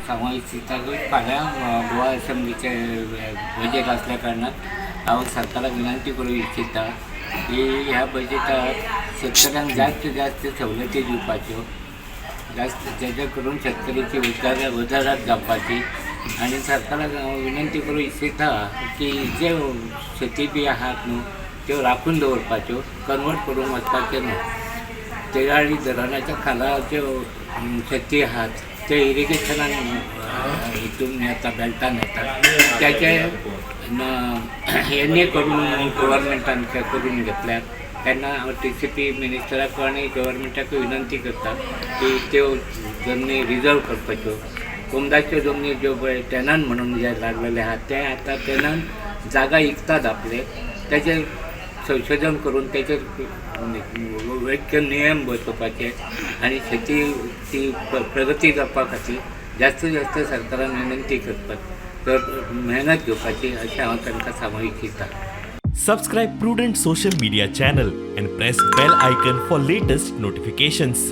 सांगूंक इच्छिता की फाल्यां गोवा असेंब्लीचे बजेट असल्या कारणान हांव सरकाराक विनंती करूंक इच्छिता की ह्या बजेटाक शेतकऱ्यांक जास्त जास्त सवलती दिवपाच्यो, जास्त जेणे करून शेतकऱ्याची उदरगत जावपाची. आनी सरकाराक हांव विनंती करूंक इच्छिता की जे शेती बी आहात न्हू त्यो राखून दवरपाच्यो, कन्वर्ट करून वचपाचें न्हू. तेराळी धरणाच्या खाला ज्यो शेती आहात ते इरिगेशनान हितून येता, बेल्टान येता, त्याचे हे करून गव्हर्मेंटान करून घेतल्यात. तेन्ना हांव TCP मिनिस्टराक आनी गव्हर्मेंटाक विनंती करता की त्यो जमनी रिजर्व करपाच्यो. कोमदाच्यो जमनी ज्यो पळय टॅनन म्हणून जे लागलेले आहात ते आतां टॅनन जागा विकतात आपले, तेजेर संशोधन करून तेजेर वैद्य नियम बसोवपाचे आनी शेती ती प्रगती जावपा खातीर जास्तीत जास्त सरकारान विनंती करपाक तर मेहनत घेवपाची अशें हांव तांकां सांगूंक इच्छिता. Subscribe Prudent social media channel and press bell icon for latest notifications.